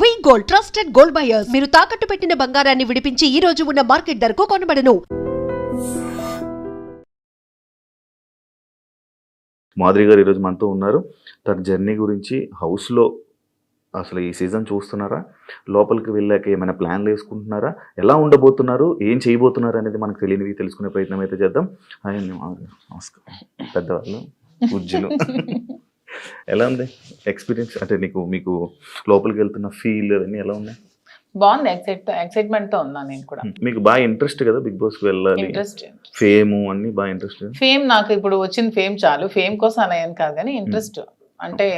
వి gold trusted gold buyers. మీరు తాకట్టు పెట్టిన బంగారాన్ని విడిపించి ఈ రోజు ఉన్న మార్కెట్ ధరకు కొనబడను. మాధురి గారు ఈరోజు మనతో ఉన్నారు. తన జర్నీ గురించి హౌస్లో అసలు ఈ సీజన్ చూస్తున్నారా, లోపలికి వెళ్ళాక ఏమైనా ప్లాన్లు వేసుకుంటున్నారా, ఎలా ఉండబోతున్నారు, ఏం చేయబోతున్నారు అనేది మనకు తెలియనివి తెలుసుకునే ప్రయత్నం అయితే చేద్దాం. ఆయన నమస్కారం పెద్దవాళ్ళు పూజ్యులు. ఎలా ఉంది ఎక్స్పీరియన్స్, అంటే మీకు లోపలికి వెళ్తున్న ఫీల్ అవన్నీ ఎలా ఉన్నాయి? బాగుంది, ఎక్సైట్మెంట్ తో ఉన్నా నేను కూడా. మీకు బాగా ఇంట్రెస్ట్ కదా బిగ్ బాస్ కి వెళ్ళాలి, ఫేమ్ అన్ని బాగా ఇంట్రెస్ట్. ఫేమ్ నాకు ఇప్పుడు వచ్చిన ఫేమ్ చాలు, ఫేమ్ కోసం అయ్యాను కాదు కానీ ఇంట్రెస్ట్ అంటే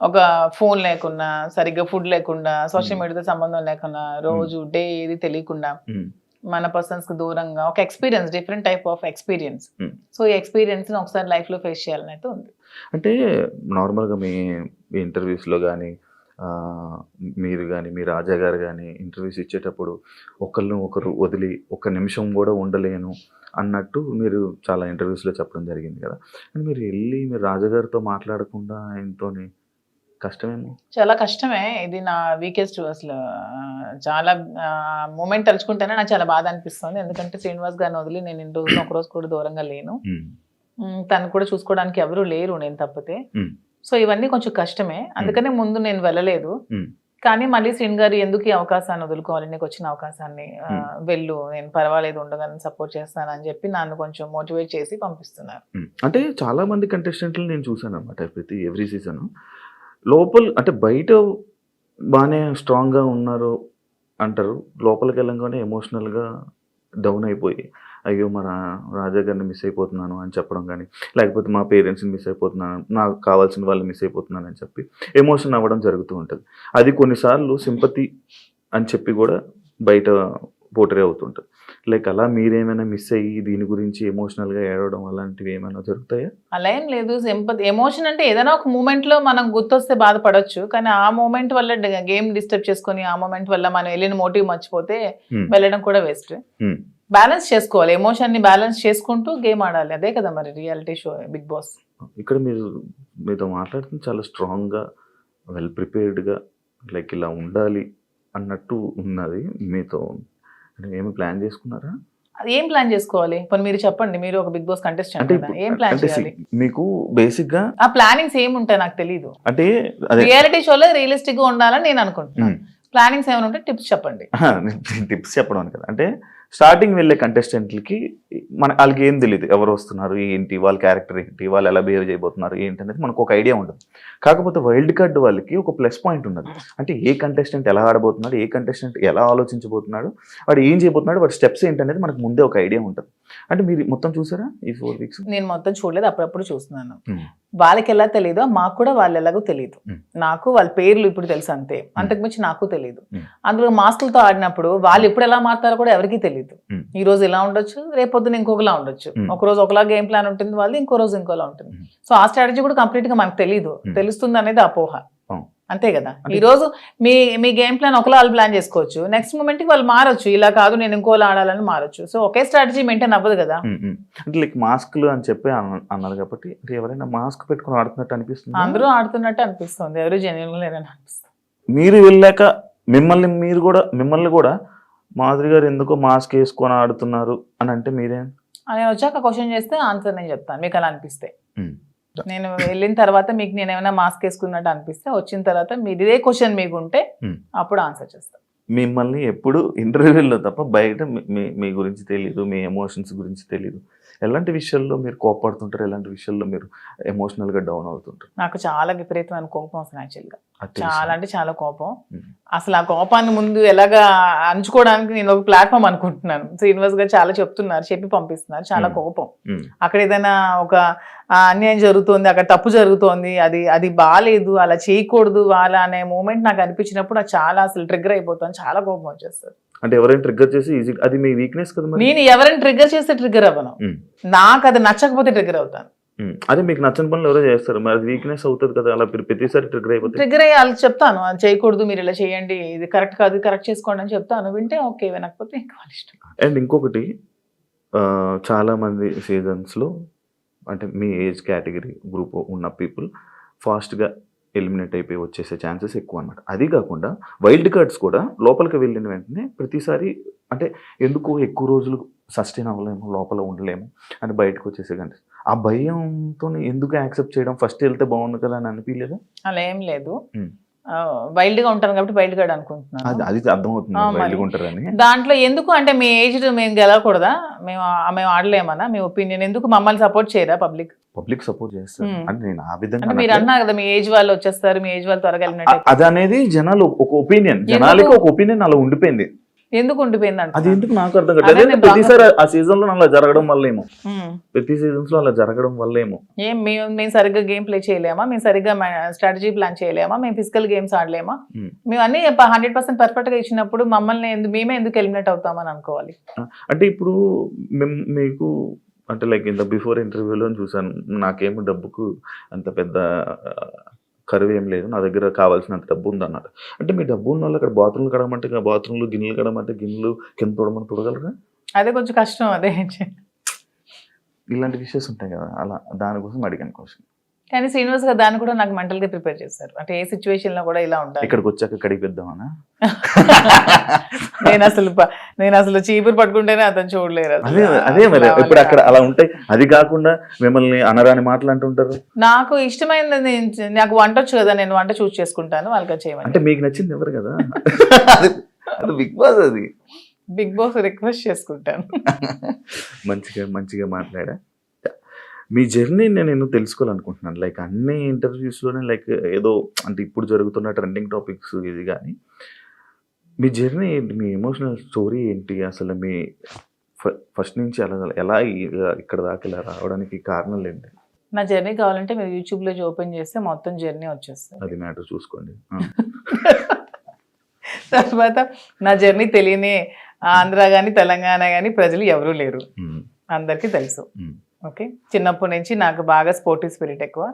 ఒక ఫోన్ లేకుండా, సరిగ్గా ఫుడ్ లేకుండా, సోషల్ మీడియాతో సంబంధం లేకుండా, రోజు డే ఏది తెలియకుండా మన పర్సన్స్ కి దూరంగా ఒక experience, different type of experience. So ఈ ఎక్స్పీరియన్స్ ని ఒకసారి లైఫ్ లో ఫేస్ చేయాలని అయితే ఉంది. అంటే నార్మల్గా మీ ఇంటర్వ్యూస్లో కానీ మీరు కానీ మీ రాజా గారు కానీ ఇంటర్వ్యూస్ ఇచ్చేటప్పుడు ఒకరు వదిలి ఒక్క నిమిషం కూడా ఉండలేను అన్నట్టు మీరు చాలా ఇంటర్వ్యూస్లో చెప్పడం జరిగింది కదా. అండ్ మీరు వెళ్ళి మీరు రాజాగారితో మాట్లాడకుండా ఆయనతోని కష్టమేమో. చాలా కష్టమే, ఇది నా వీకెస్ట్. అసలు చాలా మూమెంట్ తలుచుకుంటేనే నాకు చాలా బాధ అనిపిస్తుంది. ఎందుకంటే శ్రీనివాస్ గారిని వదిలి నేను ఇన్ని రోజులు ఒక రోజు కూడా దూరంగా లేను, తను కూడా చూసుకోవడానికి ఎవరు లేరు నేను తప్పితే. సో ఇవన్నీ కొంచెం కష్టమే, అందుకనే ముందు నేను వెళ్ళలేదు. కానీ మళ్ళీ శ్రీని గారు ఎందుకు ఈ అవకాశాన్ని వదులుకోవాలి, నీకు వచ్చిన అవకాశాన్ని వెళ్ళు, నేను పర్వాలేదు ఉండగానే సపోర్ట్ చేస్తాను అని చెప్పి నన్ను కొంచెం మోటివేట్ చేసి పంపిస్తున్నారు. అంటే చాలా మంది కంటెస్టెంట్లు నేను చూసాను అనమాట, ఎవ్రీ సీజన్ లోపల అంటే బయట బాగానే స్ట్రాంగ్గా ఉన్నారు అంటారు, లోపలికి వెళ్ళంగానే ఎమోషనల్గా డౌన్ అయిపోయి అయ్యో మన రాజా గారిని మిస్ అయిపోతున్నాను అని చెప్పడం కానీ, లేకపోతే మా పేరెంట్స్ని మిస్ అయిపోతున్నాను, నాకు కావాల్సిన వాళ్ళు మిస్ అయిపోతున్నాను అని చెప్పి ఎమోషన్ అవ్వడం జరుగుతూ ఉంటుంది. అది కొన్నిసార్లు సింపతి అని చెప్పి కూడా బయట పోటరీ అవుతుంటుంది. లైక్ అలా మీరేమైనా మిస్ అయ్యి దీని గురించి ఎమోషనల్గా ఏడవడం అలాంటివి ఏమైనా జరుగుతాయా? అలా ఏం లేదు. సింపతి, ఎమోషన్ అంటే ఏదైనా ఒక మూమెంట్లో మనం గుర్తొస్తే బాధపడవచ్చు, కానీ ఆ మూమెంట్ వల్ల గేమ్ డిస్టర్బ్ చేసుకొని ఆ మూమెంట్ వల్ల మనం వెళ్ళిన మోటివ్ మర్చిపోతే వెళ్ళడం కూడా వేస్ట్. బ్యాలెన్స్ చేసుకోవాలి, ఎమోషన్ ని బ్యాలెన్స్ చేసుకుంటూ గేమ్ ఆడాలి, అదే కదా మరి రియాలిటీ షో బిగ్ బాస్. ఇక్కడ మీతో మాట్లాడుతుంది చాలా స్ట్రాంగ్గా, వెల్ ప్రిపేర్డ్గా, లైక్ ఇలా ఉండాలి అన్నట్టు ఉన్నది మీతో. ఏమి ప్లాన్ చేసుకున్నారా? అది ఏం ప్లాన్ చేసుకోవాలి, పోనీ మీరు చెప్పండి, మీరు ఒక బిగ్ బాస్ కంటెస్టెంట్ కదా, ఏం ప్లాన్ చేయాలి? మీకు బేసిక్ గా ఆ ప్లానింగ్స్ ఏముంటాయి నాకు తెలియదు. అంటే రియాలిటీ షోలో రియలిస్టిక్ గా ఉండాలని నేను అనుకుంటున్నాను. ప్లానింగ్స్ ఏమైనా ఉంటే టిప్స్ చెప్పండి. టిప్స్ చెప్పడం కదా, అంటే స్టార్టింగ్ వెళ్ళే కంటెస్టెంట్లకి వాళ్ళకి ఏం తెలియదు, ఎవరు వస్తున్నారు ఏంటి, వాళ్ళ క్యారెక్టర్ ఏంటి, వాళ్ళు ఎలా బిహేవ్ చేయబోతున్నారు ఏంటి అనేది మనకు ఒక ఐడియా ఉంటుంది. కాకపోతే వైల్డ్ కార్డ్ వాళ్ళకి ఒక ప్లస్ పాయింట్ ఉన్నది, అంటే ఏ కంటెస్టెంట్ ఎలా ఆడబోతున్నాడు, ఏ కంటెస్టెంట్ ఎలా ఆలోచించబోతున్నాడు, వాడు ఏం చేయబోతున్నాడు, వాడి స్టెప్స్ ఏంటి అనేది మనకు ముందే ఒక ఐడియా ఉంటుంది. అంటే మీరు మొత్తం చూసారా ఈ 4 weeks? నేను మొత్తం చూడలేదు, అప్పుడప్పుడు చూస్తున్నాను. వాళ్ళకి ఎలా తెలియదో మాకు కూడా వాళ్ళు ఎలాగో తెలియదు. నాకు వాళ్ళ పేర్లు ఇప్పుడు తెలుసు అంతే, అంతకుమించి నాకు తెలియదు. అందులో మాస్కులతో ఆడినప్పుడు వాళ్ళు ఎప్పుడు ఎలా మారుతారో కూడా ఎవరికి తెలియదు. ఈ రోజు ఇలా ఉండొచ్చు, రేపొద్దున ఇంకొకలా ఉండొచ్చు. ఒక రోజు ఒకలా గేమ్ ప్లాన్ ఉంటుంది వాళ్ళు, ఇంకో రోజు ఇంకోలా ఉంటుంది. సో ఆ స్ట్రాటజీ కూడా కంప్లీట్ గా మనకు తెలియదు, తెలుస్తుంది అనేది అపోహ, అంతే కదా. ఈ రోజు మీ గేమ్ ప్లాన్ ఒకలా వాళ్ళు ప్లాన్ చేసుకోవచ్చు, నెక్స్ట్ మూమెంట్ కి వాళ్ళు మారొచ్చు, ఇలా కాదు నేను ఇంకోలా ఆడాలని మారొచ్చు. సో ఒకే స్ట్రాటజీ మెయింటైన్ అవ్వదు కదా. అంటే లైక్ మాస్క్లు అని చెప్పి అన్నారు కాబట్టి ఎవరైనా మాస్క్ పెట్టుకుని ఆడుతున్నట్టు అనిపిస్తుంది, అందరూ ఆడుతున్నట్టు అనిపిస్తుంది, ఎవరు జెన్యూన్ లేరని అనిపిస్తుంది. మీరు వెళ్ళాక మిమ్మల్ని కూడా మాధురి గారు ఎందుకో మాస్క్ వేసుకొని ఆడుతున్నారు అని అంటే మీరేం? నేను వచ్చాక క్వశ్చన్ చేస్తే ఆన్సర్ నేను చెప్తాను, మీకు అలా అనిపిస్తే. నేను వెళ్ళిన తర్వాత మీకు నేను ఏమైనా మాస్క్ వేసుకున్నట్టు అనిపిస్తే, వచ్చిన తర్వాత మీరు ఇదే క్వశ్చన్ మీకు ఉంటే అప్పుడు ఆన్సర్ చేస్తాను. మిమ్మల్ని ఎప్పుడు ఇంటర్వ్యూలో తప్ప బయట మీ గురించి తెలియదు, మీ ఎమోషన్స్ గురించి తెలియదు. ఎలాంటి విషయాల్లో మీరు కోపడుతుంటారు, ఎలాంటి విషయాల్లో మీరు ఎమోషనల్గా డౌన్ అవుతుంటారు? నాకు చాలా విపరీతమైన కోపం అసలు, యాక్చువల్గా చాలా అంటే చాలా కోపం. అసలు ఆ కోపాన్ని ముందు ఎలాగా అంచుకోవడానికి నేను ఒక ప్లాట్ఫామ్ అనుకుంటున్నాను. శ్రీనివాస్ గారు చాలా చెప్తున్నారు, చెప్పి పంపిస్తున్నారు. చాలా కోపం, అక్కడ ఏదైనా ఒక అన్యాయం జరుగుతోంది, అక్కడ తప్పు జరుగుతోంది, అది బాగాలేదు, అలా చేయకూడదు వాళ్ళ అనే మూమెంట్ నాకు అనిపించినప్పుడు నాకు చాలా అసలు ట్రిగ్గర్ అయిపోతాను, చాలా కోపం వచ్చేస్తుంది. అంటే ఎవరైనా ట్రిగ్గర్ చేసి ఈజీ, అది మీ వీక్నెస్ కదా. నేను ఎవరైనా ట్రిగ్గర్ చేస్తే ట్రిగ్గర్ అవ్వను, నాకు అది నచ్చకపోతే ట్రిగ్గర్ అవుతాను. అదే మీకు నచ్చని పనులు ఎవరో చేస్తారు, మరి అది వీక్నెస్ అవుతుంది కదా, అలా ప్రతిసారి ట్రిగ్గర్ అయిపోతుంది. ట్రిగ్గర్ అయ్యి వాళ్ళకి చెప్తాను, అది చేయకూడదు, మీరు ఇలా చేయండి, ఇది కరెక్ట్ కాదు, కరెక్ట్ చేసుకోండి అని చెప్తాను. వింటే ఓకే, వినకపోతే ఇంకా వాళ్ళ ఇష్టం. అండ్ ఇంకొకటి, చాలామంది సీజన్స్లో అంటే మీ ఏజ్ కేటగిరీ గ్రూప్ ఉన్న పీపుల్ ఫాస్ట్గా ఎలిమినేట్ అయిపోయి వచ్చేసే ఛాన్సెస్ ఎక్కువ అనమాట. అది కాకుండా వైల్డ్ కార్డ్స్ కూడా లోపలికి వెళ్ళిన వెంటనే ప్రతిసారి అంటే ఎందుకు ఎక్కువ రోజులు సస్టైన్ అవ్వలేము, లోపల ఉండలేము అని బయటకు వచ్చేసే కంటే ఆ భయంతో ఎందుకు యాక్సెప్ట్ చేయడం, ఫస్ట్ వెళ్తే బాగుంది కదా అని అనిపించలేదా? అలా ఏం లేదు, వైల్డ్ గా ఉంటాను కాబట్టి వైల్డ్ కార్డ్ అనుకుంటున్నాను. అది అర్థమవుతుంది వైల్డ్గా ఉంటారని. దాంట్లో ఎందుకు అంటే మీ ఏజ్ మేము గెలవకూడదా, మేము ఆడలేమన్నా, మీ ఒపీనియన్ ఎందుకు మమ్మల్ని సపోర్ట్ చేయరా పబ్లిక్ సపోర్ట్ చేస్తారు అంటే నేను ఆ విధంగా అంటే మీరు అన్నారు కదా మీ ఏజ్ వాళ్ళు వచ్చేస్తారు, మీ ఏజ్ వాళ్ళు త్వరగా వెళ్ళినట్టు. అది అనేది జనాలు ఒక ఒపీనియన్, జనాలకి ఒక ఒపీనియన్ అలా ఉండిపోయింది. ఎందుకు ఉండిపోయింది అంటే అది ఎందుకు నాకు అర్థం కాదు. ప్రతిసారి ఆ సీజన్ లో అలా జరగడం వల్లేమో, ప్రతి సీజన్స్ లో అలా జరగడం వల్లేమో. మేము సరిగ్గా గేమ్ ప్లే చేయలేమా, మేము సరిగ్గా స్ట్రాటజీ ప్లాన్ చేయలేమా, మేము ఫిజికల్ గేమ్స్ ఆడలేమా, మేము అన్ని 100% పర్ఫెక్ట్ గా ఇచ్చినప్పుడు మమ్మల్ని మేమే ఎందుకు ఎలిమినేట్ అవుతామని అనుకోవాలి. అంటే ఇప్పుడు మీకు అంటే లైక్ ఇంత బిఫోర్ ఇంటర్వ్యూలో చూసాను, నాకేమో డబ్బుకు అంత పెద్ద కరువు ఏం లేదు, నా దగ్గర కావాల్సినంత డబ్బు ఉందన్నారు. అంటే మీ డబ్బు ఉన్న వాళ్ళు అక్కడ బాత్రూమ్లు కడగమంటే బాత్రూమ్లు, గిన్నెలు కడగమంటే గిన్నెలు, కింద తోడమని తోడగలరా? అదే కొంచెం కష్టం. అదే ఇలాంటి విషయాలు ఉంటాయి కదా, అలా దానికోసం అడిగాను క్వశ్చన్. కానీ శ్రీనివాస్ గారు దాన్ని కూడా నాకు మెంటల్ గా ప్రిపేర్ చేశారు, అంటే ఏ సిచ్యువేషన్ లో కూడా ఇలా ఉంటాయి. ఇక్కడికి వచ్చాక కడిగిద్దామనా? నేను అసలు చీపురు పట్టుకుంటేనే అతను చూడలేరు. అదే మరి ఇప్పుడు అక్కడ అలా ఉంటాయి. అది కాకుండా మిమ్మల్ని అనరాని మాటలు అంటుంటారు. నాకు ఇష్టమైనది, నాకు వంట వచ్చు కదా, నేను వంట చూస్ చేసుకుంటాను, వాళ్ళకి చేయమని. అంటే మీకు నచ్చింది ఎవరు కదా, అది బిగ్ బాస్, అది బిగ్ బాస్ రిక్వెస్ట్ చేసుకుంటాను. మంచిగా మాట్లాడా. మీ జర్నీ నేను తెలుసుకోవాలనుకుంటున్నాను. లైక్ అన్ని ఇంటర్వ్యూస్లోనే లైక్ ఏదో అంటే ఇప్పుడు జరుగుతున్న ట్రెండింగ్ టాపిక్స్ ఇది, కానీ మీ జర్నీ ఏంటి, మీ ఎమోషనల్ స్టోరీ ఏంటి, అసలు మీ ఫస్ట్ నుంచి ఎలా ఇక్కడ దాకా ఇలా రావడానికి కారణాలు ఏంటి? నా జర్నీ కావాలంటే మీరు యూట్యూబ్లో ఓపెన్ చేస్తే మొత్తం జర్నీ వచ్చేస్తుంది. అది మ్యాటర్ చూసుకోండి. తర్వాత నా జర్నీ తెలియని ఆంధ్ర కానీ తెలంగాణ కానీ ప్రజలు ఎవరూ లేరు, అందరికీ తెలుసు. ఓకే, చిన్నప్పటి నుంచి నాకు బాగా స్పోర్టివ్ స్పిరిట్ ఎక్కువ,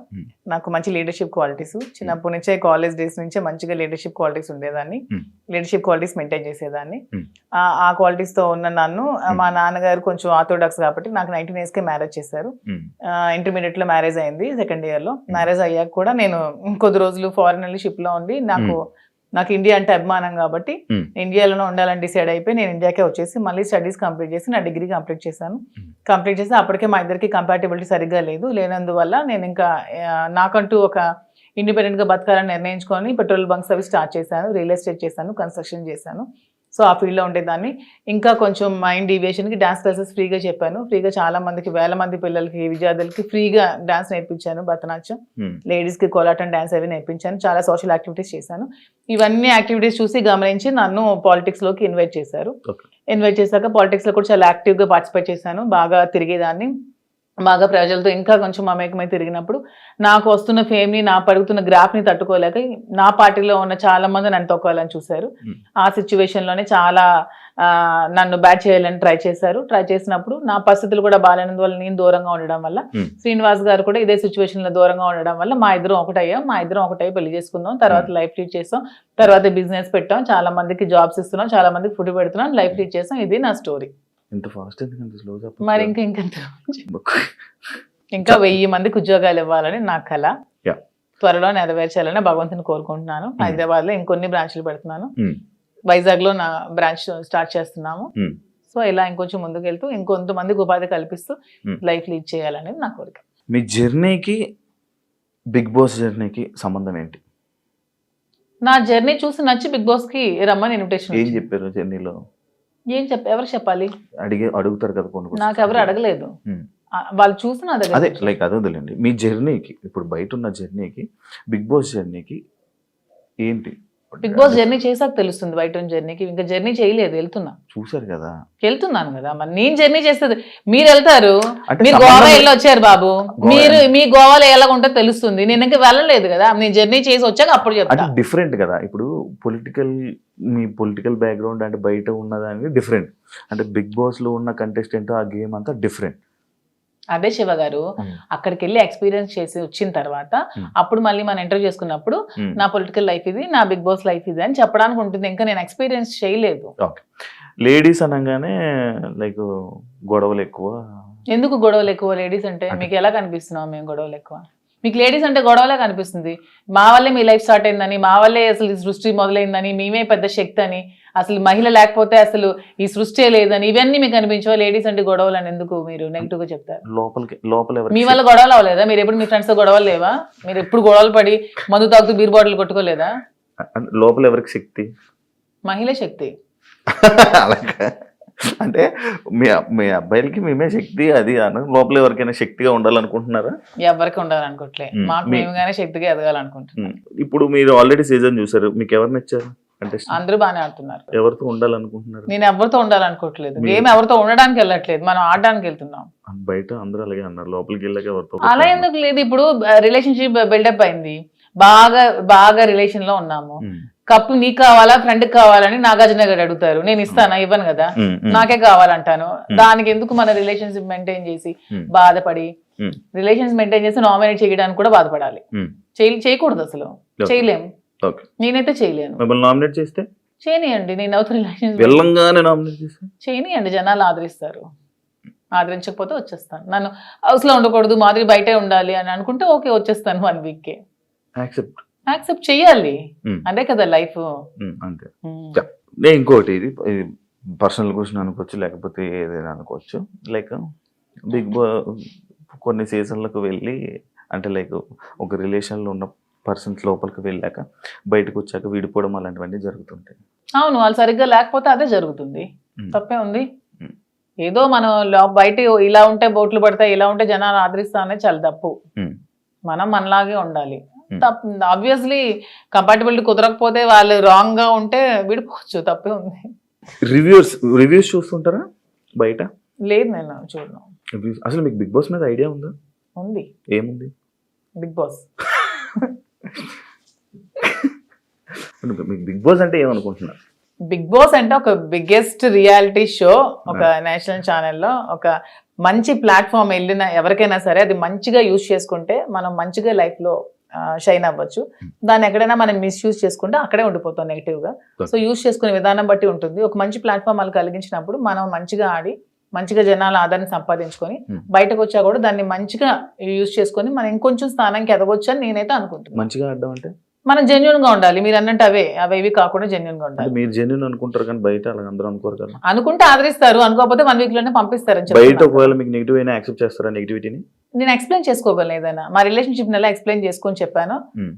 నాకు మంచి లీడర్షిప్ క్వాలిటీస్ చిన్నప్పటి నుంచే, కాలేజ్ డేస్ నుంచే మంచిగా లీడర్షిప్ క్వాలిటీస్ ఉండేదాన్ని, లీడర్షిప్ క్వాలిటీస్ మెయింటైన్ చేసేదాన్ని. ఆ క్వాలిటీస్ తో ఉన్న నన్ను మా నాన్నగారు కొంచెం ఆర్థోడాక్స్ కాబట్టి నాకు 19 years కే మ్యారేజ్ చేశారు. ఇంటర్మీడియట్ లో మ్యారేజ్ అయింది, సెకండ్ ఇయర్ లో. మ్యారేజ్ అయ్యాక కూడా నేను కొద్ది రోజులు ఫారెన్ వెళ్ళి షిప్ లో ఉండి, నాకు ఇండియా అంటే అభిమానం కాబట్టి ఇండియాలోనే ఉండాలని డిసైడ్ అయిపోయి నేను ఇండియాకే వచ్చేసి మళ్ళీ స్టడీస్ కంప్లీట్ చేసి నా డిగ్రీ కంప్లీట్ చేశాను. కంప్లీట్ చేసి అప్పటికే మా ఇద్దరికి కంపాటబిలిటీ సరిగ్గా లేనందువల్ల నేను ఇంకా నాకంటూ ఒక ఇండిపెండెంట్ గా బతకాలని నిర్ణయించుకొని పెట్రోల్ బంక్స్ అవి స్టార్ట్ చేశాను, రియల్ ఎస్టేట్ చేశాను, కన్స్ట్రక్షన్ చేశాను. సో ఆ ఫీల్డ్లో ఉండేదాన్ని. ఇంకా కొంచెం మైండ్ డీవియేషన్కి డాన్స్ క్లాసెస్ ఫ్రీగా చెప్పాను. ఫ్రీగా చాలా మందికి, వేల మంది పిల్లలకి, విద్యార్థులకి ఫ్రీగా డాన్స్ నేర్పించాను. భరతనాట్యం, లేడీస్కి కోలాటం డాన్స్ అవి నేర్పించాను. చాలా సోషల్ యాక్టివిటీస్ చేశాను. ఇవన్నీ యాక్టివిటీస్ చూసి గమనించి నన్ను పాలిటిక్స్లోకి ఇన్వైట్ చేశారు. ఇన్వైట్ చేశాక పాలిటిక్స్లో కూడా చాలా యాక్టివ్గా పార్టిసిపేట్ చేశాను. బాగా తిరిగేదాన్ని, బాగా ప్రజలతో ఇంకా కొంచెం మమేకమై తిరిగినప్పుడు నాకు వస్తున్న ఫేమ్ని, నా పడుగుతున్న గ్రాఫ్ని తట్టుకోలేక నా పార్టీలో ఉన్న చాలా మంది నన్ను తొక్కాలని చూశారు. ఆ సిచ్యువేషన్లోనే చాలా నన్ను బ్యాట్ చేయాలని ట్రై చేశారు. ట్రై చేసినప్పుడు నా పరిస్థితులు కూడా బాగాలేనందువల్ల, నేను దూరంగా ఉండడం వల్ల, శ్రీనివాస్ గారు కూడా ఇదే సిచ్యువేషన్లో దూరంగా ఉండడం వల్ల మా ఇద్దరం ఒకటై పెళ్లి చేసుకుందాం. తర్వాత లైఫ్ లీడ్ చేస్తాం, తర్వాత బిజినెస్ పెట్టాం, చాలా మందికి జాబ్స్ ఇస్తున్నాం, చాలా మందికి ఫుడ్ పెడుతున్నాం, లైఫ్ లీడ్ చేస్తాం. ఇది నా స్టోరీ. ఇంత ఫాస్ట్ ఎందుకంటే స్లో చెప్పు. మరి ఇంకా 1000 మందికి ఉద్యోగాలు ఇవ్వాలని నా కళ. త్వరలో నెరవేర్చాలని భగవంతుని కోరుకుంటున్నాను. హైదరాబాద్ లో ఇంకొన్ని బ్రాంచ్లు పెడుతున్నాను, వైజాగ్ లో నా బ్రాంచ్ స్టార్ట్ చేస్తున్నాము. సో ఇలా ఇంకొంచెం ముందుకు వెళ్తూ ఇంకొంతమందికి ఉపాధి కల్పిస్తూ లైఫ్ లీడ్ చేయాలనేది నా కోరిక. మీ జర్నీకి బిగ్ బాస్ జర్నీకి సంబంధం ఏంటి? నా జర్నీ చూసి నచ్చి బిగ్ బాస్ కి రమ్మని ఇన్విటేషన్. ఏం చెప్పారు జర్నీలో? ఎవరు చెప్పాలి? అడుగుతారు కదా కొన్ని. నాకు ఎవరు అడగలేదు, వాళ్ళు చూసి నా దగ్గర. అదే లైక్ అదే వదిలేండి. మీ జర్నీకి, ఇప్పుడు బయట ఉన్న జర్నీకి బిగ్ బాస్ జర్నీకి ఏంటి? బిగ్ బాస్ జర్నీ చేసాక తెలుస్తుంది. బయట ఉన్న జర్నీకి ఇంకా జర్నీ చేయలేదు, చూసారు కదా, వెళ్తున్నాను కదా. మరి నేను జర్నీ చేస్తుంది, మీరు వెళ్తారు, మీరు గోవా వెళ్ళి వచ్చారు బాబు, మీరు మీ గోవాలో ఎలా ఉంటుందో తెలుస్తుంది. నేను ఇంకా వెళ్ళలేదు కదా, నేను జర్నీ చేసి వచ్చాక అప్పుడు చెప్తాను. డిఫరెంట్ కదా. ఇప్పుడు మీ పొలిటికల్ బ్యాక్గ్రౌండ్ అంటే బయట ఉన్నదానికి డిఫరెంట్, అంటే బిగ్ బాస్ లో ఉన్న కంటెస్టెంట్ ఆ గేమ్ అంతా డిఫరెంట్. అదే శివ గారు, అక్కడికి వెళ్ళి ఎక్స్పీరియన్స్ చేసి వచ్చిన తర్వాత అప్పుడు మళ్ళీ మనం ఇంటర్వ్యూ చేసుకున్నప్పుడు నా పొలిటికల్ లైఫ్ ఇది, నా బిగ్ బాస్ లైఫ్ ఇది అని చెప్పడానికి ఉంటుంది. ఇంకా నేను ఎక్స్పీరియన్స్ చేయలేదు. లేడీస్ అనగానే లైక్ గొడవలు ఎక్కువ. ఎందుకు గొడవలు ఎక్కువ? లేడీస్ అంటే మీకు ఎలా కనిపిస్తున్నావు మేము గొడవలు ఎక్కువ? మీకు లేడీస్ అంటే గొడవలే కనిపిస్తుంది. మా వల్లే మీ లైఫ్ స్టార్ట్ అయిందని, మా వల్లే అసలు ఈ సృష్టి మొదలైందని, మేమే పెద్ద శక్తి అని, అసలు మహిళ లేకపోతే అసలు ఈ సృష్టి లేదని, ఇవన్నీ మీకు అనిపించవా? లేడీస్ అంటే గొడవలు అని ఎందుకు మీరు నెగిటివ్ గా చెప్తారు? లోపల మీ వల్ల గొడవలు అవ్వలేదా? మీరు ఎప్పుడు మీ ఫ్రెండ్స్ తో గొడవలు లేవా? మీరు ఎప్పుడు గొడవలు పడి మందు తాగుతూ బీర్ బాటిల్ కొట్టుకోలేదా? లోపల ఎవరికి శక్తి? మహిళ శక్తి. అలాగా అంటే మీ అబ్బాయిలకి మేమే శక్తి అది అన్న, లోపల ఎవరికైనా శక్తిగా ఉండాలనుకుంటున్నారా? ఎవరికి ఉండాలనుకోవట్లే, మాకు మేముగానే శక్తిగా ఎదగాలనుకుంటున్నాం. ఇప్పుడు మీరు ఆల్రెడీ సీజన్ చూసారు, మీకు ఎవరు నచ్చారు? అంటే అందరూ బాగానే ఆడుతున్నారు. ఎవరితో ఉండాలనుకుంటున్నారు? నేను ఎవరితో ఉండాలనుకోవట్లేదు, గేమ్ ఎవరితో ఉండడానికి వెళ్ళట్లేదు, మనం ఆడడానికి వెళ్తున్నాం. బయట అందరూ అలాగే అన్నారు, లోపలికి వెళ్ళాక ఎవరితో? అలా ఎందుకు లేదు, ఇప్పుడు రిలేషన్షిప్ బిల్డప్ అయింది, బాగా రిలేషన్ లో ఉన్నాము, కప్పు నీకు కావాలా ఫ్రెండ్ కావాలని నాగార్జున గారు అడుగుతారు, నేను ఇస్తానా? ఇవ్వను కదా, నాకే కావాలంటాను. దానికి ఎందుకు మన రిలేషన్షిప్ మెయింటైన్ చేసి బాధపడి, రిలేషన్స్ మెయింటైన్ చేసి నామినేట్ చేయడానికి కూడా బాధపడాలి? చేయకూడదు, అసలు చేయలేము. నేనైతే చేయలేను. మిమ్మల్ని నామినేట్ చేస్తే చేయనియండి, నేను అవుతా రిలేషన్స్ వెళ్ళంగానే నామినేట్ చేస్తే చేయనియండి, జనాలు ఆదరిస్తారు. ఆదరించకపోతే వచ్చేస్తాను. నన్ను హౌస్ లో ఉండకూడదు, మాదిరి బయటే ఉండాలి అని అనుకుంటే ఓకే, వచ్చేస్తాను 1 week. యాక్సెప్ట్ చెయ్యాలి, అంటే కదా లైఫ్. అంతే. నేను ఇంకోటి, ఇది పర్సనల్ క్వశ్చన్ అనుకోవచ్చు, లేకపోతే ఏదైనా అనుకోవచ్చు. లైక్ బిగ్ కొన్ని సీజన్లకు వెళ్ళి, అంటే లైక్ ఒక రిలేషన్లో ఉన్న పర్సన్స్ లోపలికి వెళ్ళాక బయటకు వచ్చాక విడిపోవడం అలాంటివన్నీ జరుగుతుంటాయి. అవును, వాళ్ళు సరిగ్గా లేకపోతే అదే జరుగుతుంది, తప్పే ఉంది. ఏదో మనం బయట ఇలా ఉంటే బోట్లు పడతాయి, ఇలా ఉంటే జనాలు ఆదరిస్తా అనేది చాలా తప్పు. మనం మనలాగే ఉండాలి. ఆబ్వియస్లీ కంపాటబిలిటీ కుదరకపోతే వాళ్ళు రాంగ్ గా ఉంటే విడిపోవచ్చు, తప్పే ఉంది. రివ్యూస్ చూస్తుంటారా బయట? లేదు, నేను చూడను. అసలు మీకు బిగ్ బాస్ మీద ఐడియా ఉందా? ఉంది. ఏముంది? Big Boss. మీకు బిగ్ బాస్ అంటే ఏమనుకుంటున్నారు? బిగ్ బాస్ అంటే ఒక బిగ్గెస్ట్ రియాలిటీ షో, ఒక నేషనల్ ఛానల్లో ఒక మంచి ప్లాట్ఫామ్. వెళ్ళిన ఎవరికైనా సరే అది మంచిగా యూజ్ చేసుకుంటే మనం మంచిగా లైఫ్ లో షైన్ అవ్వచ్చు. దాన్ని ఎక్కడైనా మనం మిస్యూజ్ చేసుకుంటే అక్కడే ఉండిపోతాం నెగిటివ్ గా. సో యూజ్ చేసుకునే విధానం బట్టి ఉంటుంది. ఒక మంచి ప్లాట్ఫామ్ వాళ్ళు కలిగించినప్పుడు మనం మంచిగా ఆడి మంచిగా జనాల ఆధారాన్ని సంపాదించుకొని బయటకు వచ్చా కూడా దాన్ని మంచిగా యూజ్ చేసుకొని మనం ఇంకొంచెం స్థానానికి ఎదగొచ్చు అని నేనైతే అనుకుంటున్నాను. మంచిగా ఆడడం అంటే మనం జెన్యున్ గా ఉండాలి. మీరు అన్నట్టు అవేవి కాకుండా జెన్యున్ గా ఉండాలి. మీరు జెన్యున్ అనుకుంటారు కానీ బయట అలా అందరూ అనుకోరు కదా. అనుకుంటే ఆదరిస్తారు, అనుకోకపోతే 1 week లోనే పంపిస్తారు. బయట ఒకవేళ మీకు నెగిటివ్ అయినా యాక్సెప్ట్ చేస్తారా నెగిటివిటీని? నేను ఎక్స్ప్లెయిన్ చేసుకోగలను, ఏదైనా మా రిలేషన్షిప్ ఎలా ఎక్స్ప్లెయిన్ చేసుకొని చెప్పాను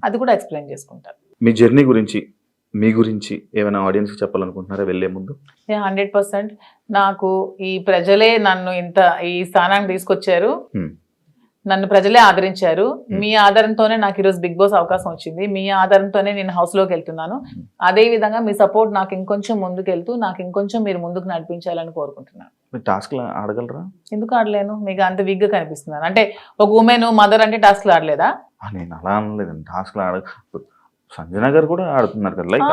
అది కూడా ఎక్స్ప్లెయిన్ చేసుకుంటాను. మీ జర్నీ గురించి, మీ గురించి ఏమైనా ఆడియన్స్ చెప్పాలనుకుంటున్నారా వెళ్ళే ముందు? 100% నాకు ఈ ప్రజలే నన్ను ఇంత ఈ స్థానానికి తీసుకొచ్చారు, నన్ను ప్రజలే ఆదరించారు. మీ ఆధారంతోనే నాకు ఈరోజు బిగ్ బాస్ అవకాశం వచ్చింది, మీ ఆధారంతోనే నేను హౌస్ లోకి వెళ్తున్నాను. అదే విధంగా మీ సపోర్ట్ నాకు ఇంకొంచెం ముందుకు వెళ్తూ నాకు ఇంకొంచెం మీరు ముందుకు నడిపించాలని కోరుకుంటున్నాను. మీరు టాస్క్లు ఆడగలరా? ఎందుకు ఆడలేను? మీకు అంత వీక్ గా కనిపిస్తున్నాను అంటే ఒక ఉమెన్ మదర్ అంటే టాస్క్లు ఆడలేదా? నేను అలా అనలేదండి, టాస్క్లు సంజన గారు కూడా ఆడుతున్నారు కదా, లైక్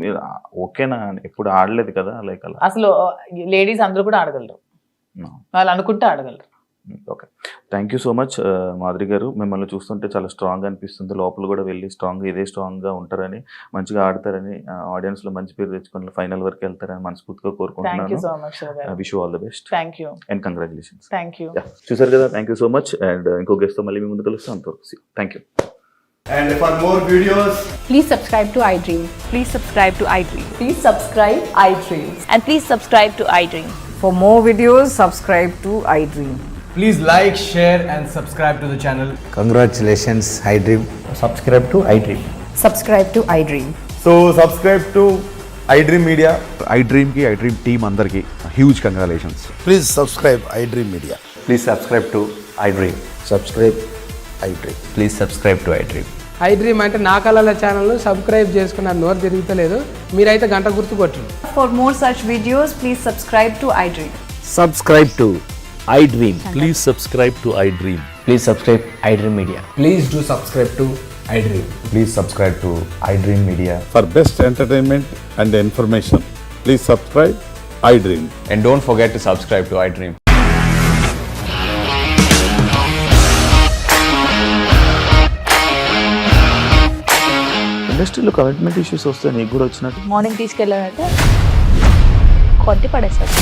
మీరు ఓకేనా? ఎప్పుడు ఆడలేదు కదా, లైక్ అలా. అసలు లేడీస్ అందరూ కూడా ఆడగలరు, వాళ్ళు అనుకుంటే ఆడగలరు. Okay, thank you so much Madhuri garu. మిమ్మల్ని చూస్తుంటే చాలా స్ట్రాంగ్ అనిపిస్తుంది. లోపల కూడా వెళ్ళి ఇదే స్ట్రాంగ్గా ఉంటారని, మంచిగా ఆడతారని, ఆడియన్స్లో మంచి పేరు తెచ్చుకొని ఫైనల్ వరకు వెళ్తారని మనస్ఫూర్తిగా కోరుకుంటున్నాను. Wish you all the best and congratulations. చూసారు కదా, thank you so much. And ఇంకో గెస్ట్తో మళ్ళీ మీ ముందు కలుస్తాం. అంతవరకు thank you. And for more videos, please subscribe to iDream. Please subscribe to iDream. Please subscribe iDream. And please subscribe to iDream. For more videos, subscribe to iDream. please like, share and subscribe to the channel. Congratulations, iDream. Subscribe to iDream. Subscribe to iDream. So subscribe to iDream Media. iDream ki iDream team andarki huge congratulations. Please subscribe iDream Media. Please subscribe to iDream. Subscribe iDream. Please subscribe to iDream. iDream అంటే నా కళల channel subscribe చేసుకున్న నోరు తిరుగుతలేదు, మీరైతే గంట గుర్తు కొట్టండి. For more such videos, please subscribe to iDream. Subscribe to iDream. Please subscribe to iDream. Please subscribe iDream Media. Please do subscribe to iDream. Please subscribe to iDream Media. For best entertainment and information, please subscribe iDream. And don't forget to subscribe to iDream. ఇండస్ట్రీలో commitment issues వస్తే నీకు కూడా వచ్చినట్టు? Morning తీసుకెళ్ళాలంటే కొట్టి పడేస్తారు.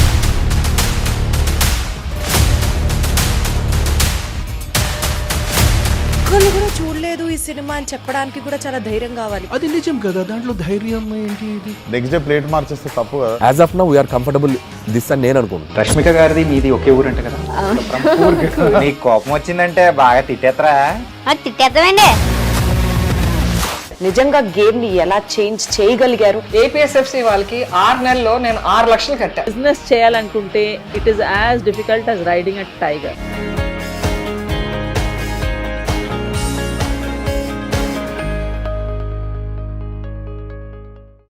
ఒక్కళ్ళు కూడా చూడలేదు ఈ సినిమా అని చెప్పడానికి కూడా చాలా ధైర్యం కావాలి. అది నిజం కదా, దాంట్లో ధైర్యం ఏంటి? ఇది నెక్స్ట్ డే ప్లేట్ మార్చేస్తే తప్పు కదా. As of now we are comfortable this అని నేను అనుకుంటున్నాను. రష్మిక గారిది మీది ఒకే ఊరంట కదా. నీకు కోపం వచ్చిందంటే బాగా తిట్టేత్తరా? తిట్టేద్దామండి. నిజంగా గేమ్ ని ఎలా చేంజ్ చేయగలిగారు? ఏపీఎస్ఎఫ్సి వాళ్ళకి 6 నెలల్లో నేను 6 లక్షలు కట్టా. బిజినెస్ చేయాలనుకుంటే it is as difficult as riding a tiger.